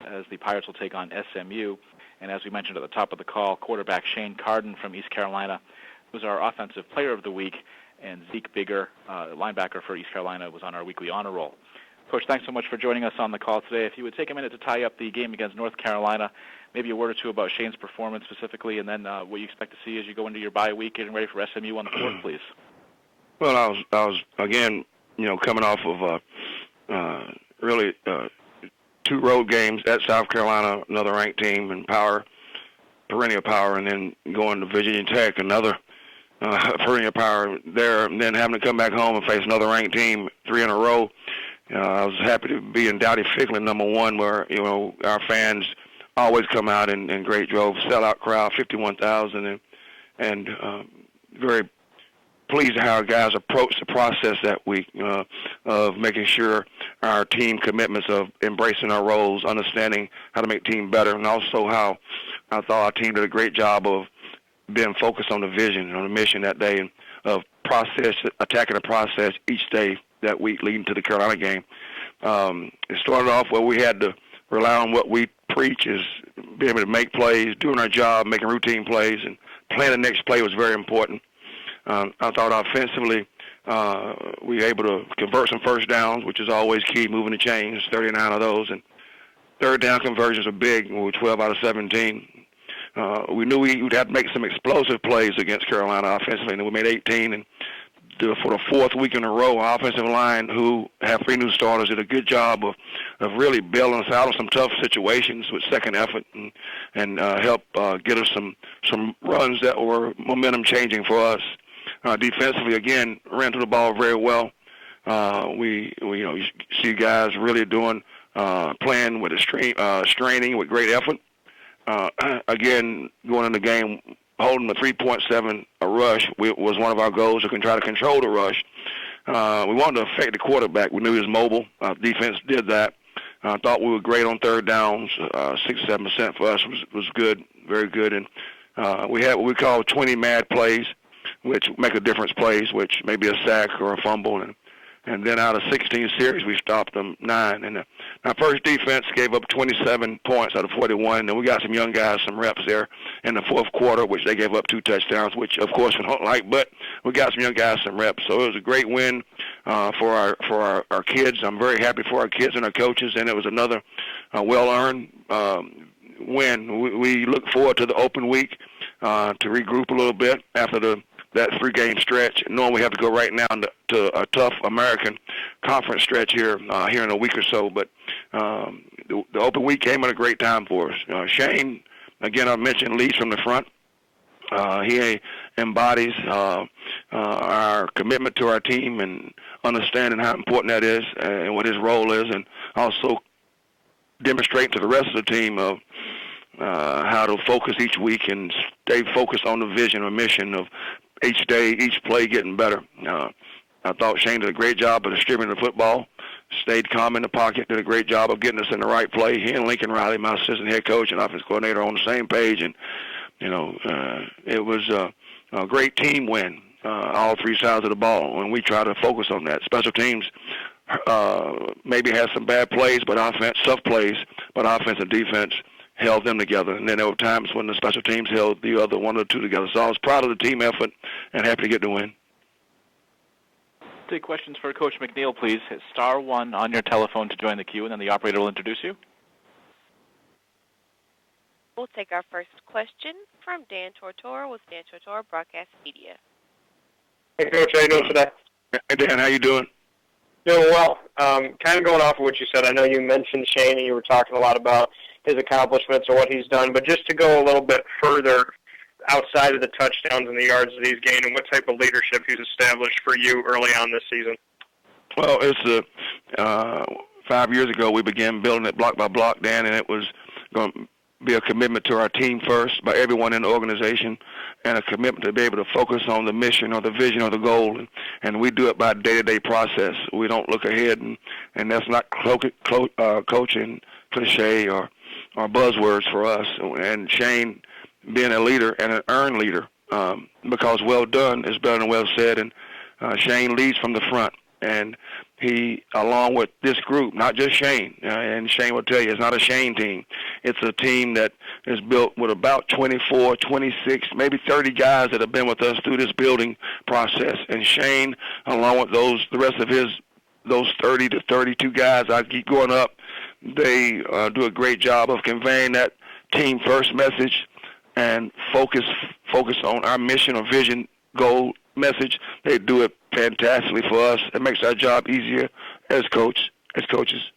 as the Pirates will take on SMU. And as we mentioned at the top of the call, quarterback Shane Carden from East Carolina was our Offensive Player of the Week, and Zeke Bigger, linebacker for East Carolina, was on our weekly honor roll. Coach, thanks so much for joining us on the call today. If you would take a minute to tie up the game against North Carolina, maybe a word or two about Shane's performance specifically, and then what you expect to see as you go into your bye week, getting ready for SMU on the 4th, please. Well, I was again, coming off of really 2 road games at South Carolina, another ranked team in power, perennial power, and then going to Virginia Tech, another perennial power there, and then having to come back home and face another ranked team 3 in a row. I was happy to be in Dowdy Ficklen, number 1, where our fans always come out in great droves, sellout crowd, 51,000, and very pleased how our guys approached the process that week of making sure our team commitments of embracing our roles, understanding how to make team better, and also how I thought our team did a great job of being focused on the vision, on the mission that day, and of attacking the process each day that week leading to the Carolina game. It started off where we had to rely on what we preach, is being able to make plays, doing our job, making routine plays, and playing the next play was very important. I thought offensively we were able to convert some first downs, which is always key, moving the chains, 39 of those. And third down conversions are big. We were 12 out of 17. We knew we would have to make some explosive plays against Carolina offensively, and we made 18. And for the 4th week in a row, our offensive line, who have 3 new starters, did a good job of really bailing us out of some tough situations with second effort and help get us some runs that were momentum changing for us. Defensively, again, ran to the ball very well. We you see guys really doing playing with straining with great effort. Again, going in the game, holding the 3.7 a rush was one of our goals, to try to control the rush. We wanted to affect the quarterback. We knew he was mobile. Defense did that. I thought we were great on third downs. 6-7% for us was good, very good. And we had what we call 20 mad plays, which make a difference plays, which may be a sack or a fumble. And then out of 16 series, we stopped them 9. And our first defense gave up 27 points out of 41. And we got some young guys, some reps there in the 4th quarter, which they gave up 2 touchdowns, which, of course, we don't like. But we got some young guys, some reps. So it was a great win for our kids. I'm very happy for our kids and our coaches. And it was another well-earned win. We look forward to the open week to regroup a little bit after that 3-game stretch, knowing we have to go right now to a tough American Conference stretch here in a week or so. But the open week came at a great time for us. Shane, again, I mentioned, leads from the front. He embodies our commitment to our team and understanding how important that is and what his role is, and also demonstrating to the rest of the team of how to focus each week and stay focused on the vision or mission of each day, each play getting better. I thought Shane did a great job of distributing the football, stayed calm in the pocket, did a great job of getting us in the right play. He and Lincoln Riley, my assistant head coach and offensive coordinator, on the same page. And, it was a great team win, all 3 sides of the ball, and we try to focus on that. Special teams maybe had some bad plays, but tough plays, but offense and defense held them together. And then there were times when the special teams held the other 1 or 2 together. So I was proud of the team effort and happy to get the win. Take questions for Coach McNeill, please. Hit *1 on your telephone to join the queue, and then the operator will introduce you. We'll take our first question from Dan Tortora with Dan Tortora Broadcast Media. Hey, Coach. How you doing today? Hey, Dan. How you doing? Doing well. Kind of going off of what you said, I know you mentioned Shane and you were talking a lot about his accomplishments or what he's done, but just to go a little bit further outside of the touchdowns and the yards that he's gained, and what type of leadership he's established for you early on this season. Well, it's 5 years ago we began building it block by block, Dan, and it was going to be a commitment to our team first by everyone in the organization, and a commitment to be able to focus on the mission or the vision or the goal. And we do it by day-to-day process. We don't look ahead, and that's not coaching cliche or buzzwords for us. And Shane being a leader and an earned leader, because well done is better than well said. And Shane leads from the front. And he, along with this group, not just Shane, and Shane will tell you it's not a Shane team. It's a team that is built with about 24, 26, maybe 30 guys that have been with us through this building process. And Shane, along with the rest of those 30 to 32 guys, I keep going up, they do a great job of conveying that team first message and focus on our mission or vision goal message. They do it fantastically for us. It makes our job easier as coaches.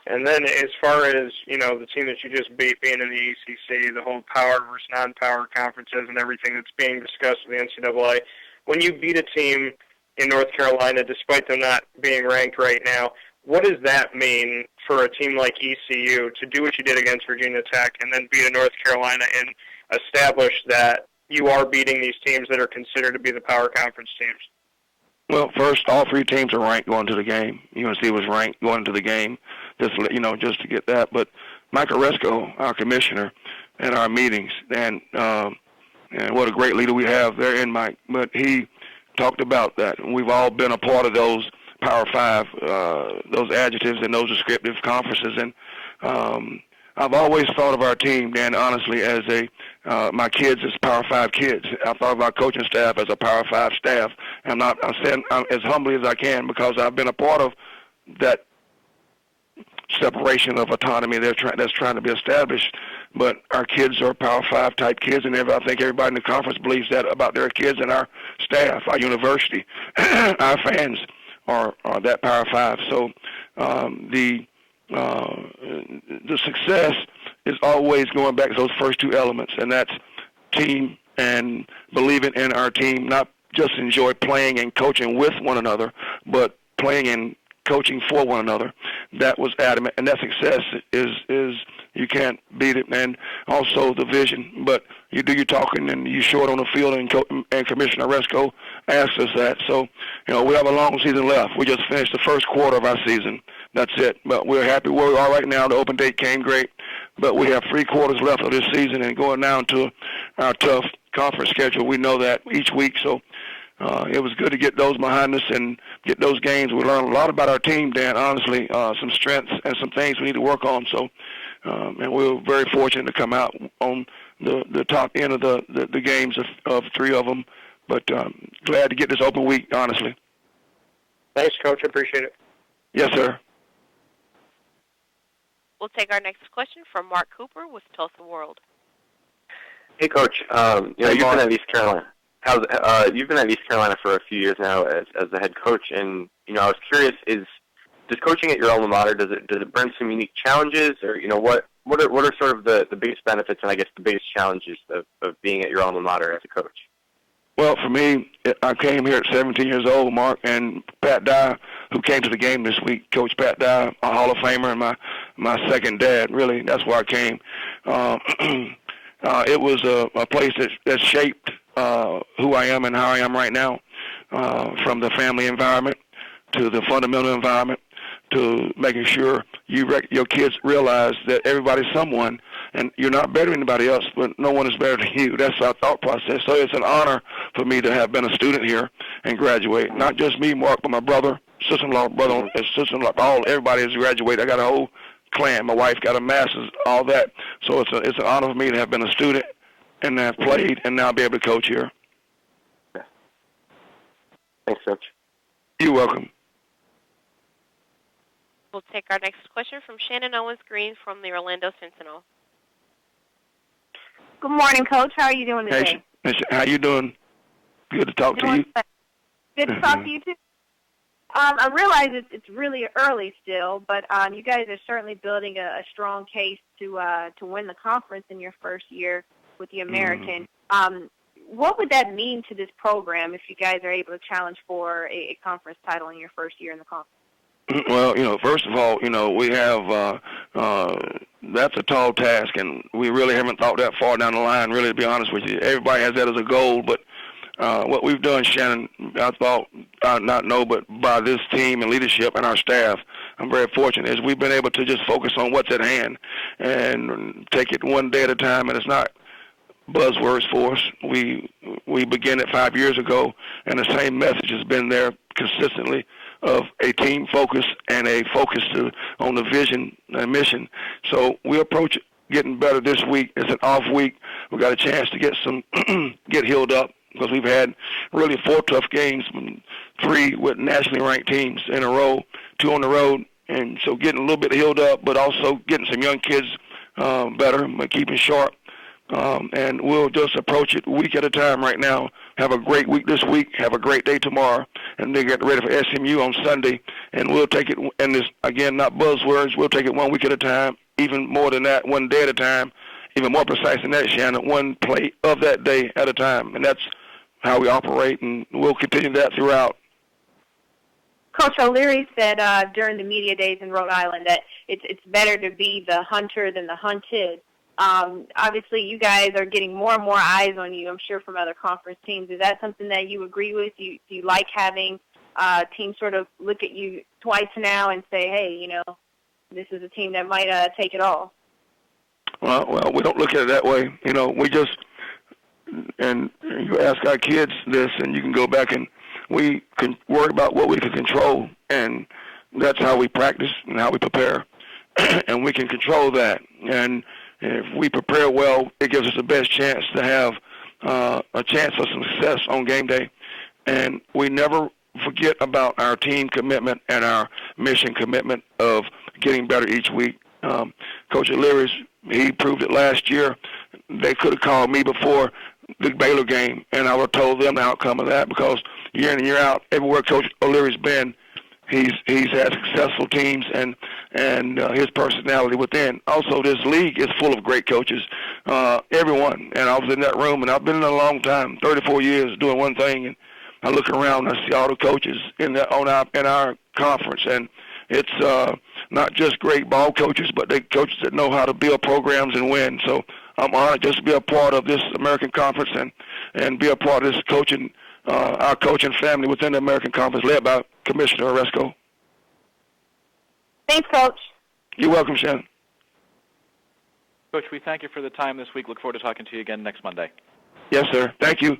And then as far as, the team that you just beat being in the ACC, the whole power versus non-power conferences and everything that's being discussed with the NCAA, when you beat a team in North Carolina, despite them not being ranked right now, what does that mean for a team like ECU to do what you did against Virginia Tech and then beat a North Carolina and establish that you are beating these teams that are considered to be the power conference teams? Well, first, all three teams are ranked going to the game. UNC was ranked going to the game, just to get that. But Mike Oresco, our commissioner, at our meetings, and what a great leader we have there in Mike. But he talked about that, and we've all been a part of those Power 5, those adjectives and those descriptive conferences. And I've always thought of our team, Dan, honestly, as my kids as Power 5 kids. I thought of our coaching staff as a Power 5 staff. I'm saying as humbly as I can because I've been a part of that separation of autonomy that's trying to be established. But our kids are Power 5 type kids, and I think everybody in the conference believes that about their kids and our staff, our university, our fans are that Power 5. So the success is always going back to those first two elements, and that's team and believing in our team, not just enjoy playing and coaching with one another, but playing and coaching for one another. That was adamant, and that success is you can't beat it. And also the vision, but you do your talking and you show it on the field, and Commissioner Oresco asked us that. So, we have a long season left. We just finished the first quarter of our season. That's it. But we're happy where we are right now. The open date came great, but we have 3 quarters left of this season and going down to our tough conference schedule. We know that each week, so it was good to get those behind us and get those games. We learned a lot about our team, Dan, honestly, some strengths and some things we need to work on. So, and we were very fortunate to come out on the top end of the games of 3 of them. But glad to get this open week, honestly. Thanks, Coach. I appreciate it. Yes, sir. We'll take our next question from Mark Cooper with Tulsa World. Hey, Coach. You've been at East Carolina. You've been at East Carolina for a few years now as the head coach, and I was curious: does coaching at your alma mater does it bring some unique challenges, or what are sort of the biggest benefits and I guess the biggest challenges of being at your alma mater as a coach? Well, for me, I came here at 17 years old, Mark, and Pat Dye, who came to the game this week, Coach Pat Dye, a Hall of Famer, and my second dad, really, that's where I came. It was a place that shaped who I am and how I am right now, from the family environment to the fundamental environment to making sure your kids realize that everybody's someone, and you're not better than anybody else, but no one is better than you. That's our thought process. So it's an honor for me to have been a student here and graduate. Not just me, Mark, but my brother, sister-in-law, everybody has graduated. I got a whole clan. My wife got a master's, all that. So it's an honor for me to have been a student and have played and now be able to coach here. Thanks, Coach. You're welcome. We'll take our next question from Shannon Owens-Green from the Orlando Sentinel. Good morning, Coach. How are you doing today? Hey, how you doing? Good to talk to you. Good to talk to you, too. I realize it's really early still, but you guys are certainly building a strong case to win the conference in your first year with the American. What would that mean to this program if you guys are able to challenge for a conference title in your first year in the conference? Well, first of all, we have that's a tall task, and we really haven't thought that far down the line, really, to be honest with you. Everybody has that as a goal, but what we've done, Shannon, I thought, but by this team and leadership and our staff, I'm very fortunate, is we've been able to just focus on what's at hand and take it one day at a time, and it's not buzzwords for us. We began it 5 years ago, and the same message has been there consistently of a team focus and a focus on the vision and mission. So we approach it getting better this week. It's an off week. We got a chance to get get healed up because we've had really 4 tough games, 3 with nationally ranked teams in a row, 2 on the road, and so getting a little bit healed up, but also getting some young kids better, but keeping sharp. And we'll just approach it week at a time right now. Have a great week this week. Have a great day tomorrow. And then get ready for SMU on Sunday. And we'll take it, and this, again, not buzzwords, we'll take it 1 week at a time, even more than that, 1 day at a time, even more precise than that, Shannon, 1 play of that day at a time. And that's how we operate, and we'll continue that throughout. Coach O'Leary said during the media days in Rhode Island that it's better to be the hunter than the hunted. Obviously, you guys are getting more and more eyes on you, I'm sure, from other conference teams. Is that something that you agree with? Do you like having teams sort of look at you twice now and say, hey, you know, this is a team that might take it all? Well, we don't look at it that way. You know, we just, and you ask our kids this, and you can go back and we can worry about what we can control, and that's how we practice and how we prepare, and we can control that. And if we prepare well, it gives us the best chance to have a chance of success on game day. And we never forget about our team commitment and our mission commitment of getting better each week. Coach O'Leary's, he proved it last year. They could have called me before the Baylor game, and I would have told them the outcome of that, because year in and year out, everywhere Coach O'Leary's been, he's had successful teams and his personality within. Also, this league is full of great coaches, everyone. And I was in that room, and I've been in a long time, 34 years, doing one thing, and I look around and I see all the coaches in our conference, and it's not just great ball coaches, but they coaches that know how to build programs and win. So I'm honored just to be a part of this American Conference and be a part of this coaching, our coaching family within the American Conference, led by Commissioner Oresco. Thanks, Coach. You're welcome, Shannon. Coach, we thank you for the time this week. Look forward to talking to you again next Monday. Yes, sir. Thank you.